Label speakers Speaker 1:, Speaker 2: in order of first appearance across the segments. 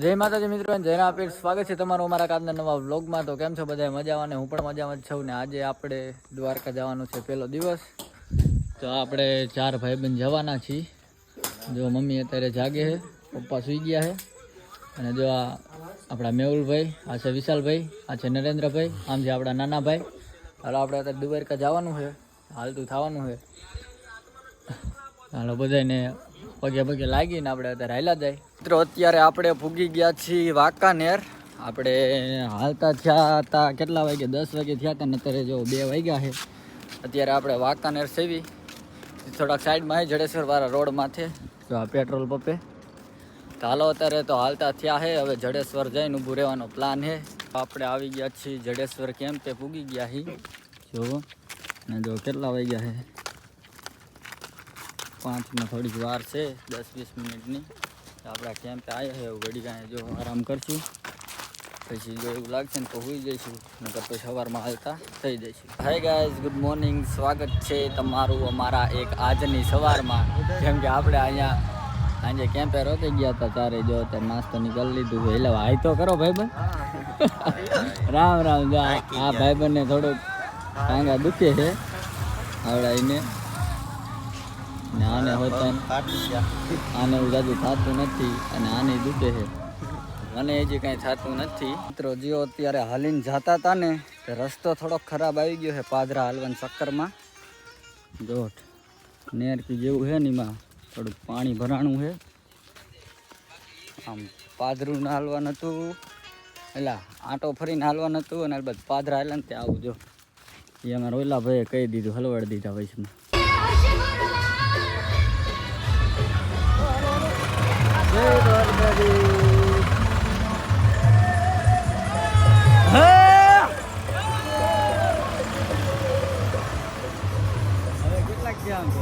Speaker 1: જય માતાજી મિત્રો, જય પીર, સ્વાગત છે તમારું અમારા આજના નવા વ્લોગમાં. તો કેમ છો બધા? મજામાં ને? હું પણ મજામાં જ છું ને. આજે આપણે દ્વારકા જવાનું છે, પહેલો દિવસ. તો આપણે 4 ભાઈબંધ જવાના છીએ. જો મમ્મી અત્યારે જાગે છે, પપ્પા સૂઈ ગયા છે, અને જો આ આપણા મેહુલભાઈ, આ છે વિશાલભાઈ, આ છે નરેન્દ્રભાઈ, આમ છે આપણા નાના ભાઈ. હાલો આપણે અત્યારે દ્વારકા જવાનું છે, હાલતું થવાનું છે. હાલો બધાને પગે પગે લાગીને આપણે અત્યારે હાલ્યા જાય. મિત્રો અત્યારે આપણે પૂગી ગયા છીએ વાંકાનેર. આપણે હાલતા થયા હતા કેટલા વાગે? 10 વાગે થયા હતા ને અત્યારે જો 2 વાગ્યા છે. અત્યારે આપણે વાંકાનેર સેવી થોડાક સાઈડમાં છે, જડેશ્વર વાળા રોડમાંથી. જો આ પેટ્રોલ પંપે. તો હાલો અત્યારે તો હાલતા થયા છે, હવે જડેશ્વર જઈને ઊભું રહેવાનો પ્લાન છે. આપણે આવી ગયા છીએ જડેશ્વર કેમ્પે, પૂગી ગયા છીએ. જો ને જો કેટલા વાગ્યા છે? 5 થોડીક વાર છે, 10-20 મિનિટની. આપણા કેમ્પે આવ્યા છે, ઘડી કાંઈ જો આરામ કરશું, પછી જો એવું લાગશે ને તો હોઈ જઈશું, નકર પછી સવારમાં હાલતા થઈ જઈશું. હાય ગાઈઝ, ગુડ મોર્નિંગ, સ્વાગત છે તમારું અમારા એક આજની સવારમાં. જેમ કે આપણે અહીંયા સાંજે કેમ્પે રોકાઈ ગયા હતા ત્યારે જો અત્યારે નાસ્તો નીકળી લીધું છે. એટલે હાઈ તો કરો ભાઈબંધ. રામ રામ. જો આ ભાઈબંધને થોડુંક ટાંગા દુખે છે આવડાવીને, ને આને હોતા આને એવું જાજુ થતું નથી, અને આને દુખે છે, મને હજી કાંઈ થતું નથી. મિત્રો જીઓ અત્યારે હાલીને જતા હતા ને, તો રસ્તો થોડોક ખરાબ આવી ગયો છે પાદરા હાલવાના ચક્કરમાં. જો નેરકી જેવું છે ને, એમાં થોડુંક પાણી ભરાણું છે. આમ પાદરું ના હાલવાનું હતું, એટલે આંટો ફરીને હાલવાનું હતું, અને અલબત્ત પાદરા હાલ્યા ને ત્યાં આવું. જો એ અમારા ઓલા ભાઈએ કહી દીધું, હલવાડી દીધા વૈશમાં. જય દ્વારકાધીશ. હવે કેટલાક ક્યાં છે?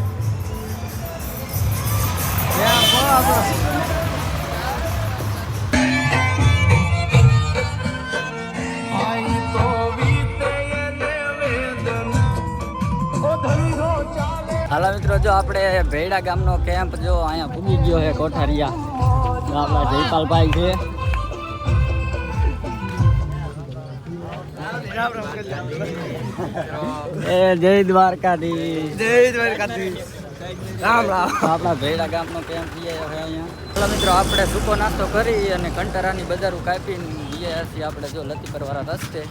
Speaker 1: હાલા મિત્રો, જો આપણે ભેડા ગામનો કેમ્પ જો અહીંયા પૂગી ગયો છે, કોઠારિયા. આપણા જયપાલભાઈ છે. એ જય દ્વારકાધીશ, જય દ્વારકાધીશ, રામ રામ. આપણા ભેડા ગામનો કેમ્પ છે અહીંયા. મિત્રો આપણે સૂકો નાસ્તો કરી અને કંટારાની બજારું કાપીને ગયા છીએ આપણે જો લતીપર વાળા રસ્તે.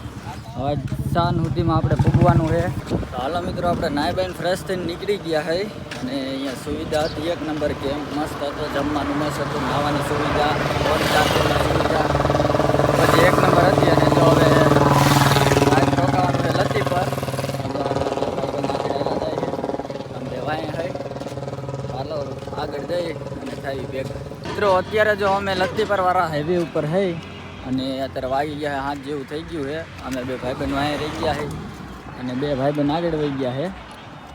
Speaker 1: હવે સાંજ સુધીમાં આપણે પૂગવાનું છે. તો હાલો મિત્રો, આપણે નાઈ બાઈને ફ્રેશ થઈને નીકળી ગયા છે. અને અહીંયા સુવિધા હતી 1 નંબર કેમ્પ, મસ્ત હતો, જમવાનું મસ્ત હતું, નાહવાની સુવિધા, સુવિધા પછી 1 નંબર હતી. અને જો હવે રોકાવાનું છે લતીપર. હાલો આગળ જઈ અને થાય ભેગા. મિત્રો અત્યારે જો અમે લતીપર વાળા હાઈવે ઉપર હઈ, અને અત્યારે વાગી ગયા છે 8 જેવું થઈ ગયું છે. અમે 2 ભાઈબંધ અહીંયા રહી ગયા છે, અને 2 ભાઈબંધ આગળ વહી ગયા છે.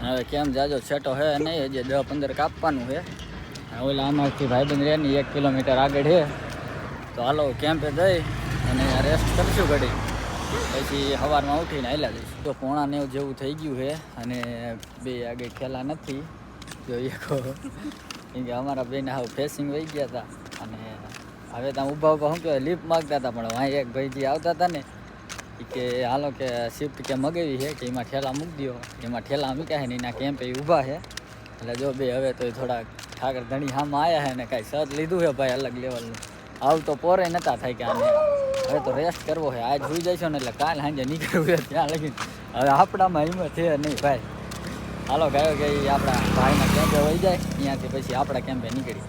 Speaker 1: હવે કેમ જાજો છેટો છે નહીં, હજી 10-15 કાપવાનું છે. ઓલા આમાંથી ભાઈબંધ રહે ને 1 કિલોમીટર આગળ છે. તો હાલો કેમ્પે જઈ અને રેસ્ટ કરીશું ઘડી, પછી સવારમાં ઉઠીને હાલ્યા જઈશું. તો 9:45 જેવું થઈ ગયું છે, અને 2 આગળ ખેલા નથી. જો કેમ કે અમારા બેને હાવ ફેસિંગ વહી ગયા હતા, અને હવે ત્યાં ઊભા શું કહેવાય લીપ માગતા હતા. પણ વાંહી એક ભાઈ જે આવતા હતા ને, કે હાલો કે શિફ્ટ કે મગાવી છે, કે એમાં ઠેલા મૂકી દો. એમાં ઠેલા મૂક્યા છે ને એના કેમ્પે ઊભા છે. એટલે જો બે હવે તો થોડાક ઠાકર ધણી હામાં આવ્યા છે, ને કાંઈ સર લીધું છે ભાઈ અલગ લેવલનું. આવું તો પોરે નહોતા થાય કે આને હવે તો રેસ્ટ કરવો છે. આજ સુઈ જઈશું ને એટલે કાલ સાંજે નીકળવું છે ત્યાં લગીને. હવે આપણામાં હિંમત છે નહીં ભાઈ. હાલો ગયો કે આપણા ભાઈના કેમ્પે વહી જાય, ત્યાંથી પછી આપણા કેમ્પે નીકળી.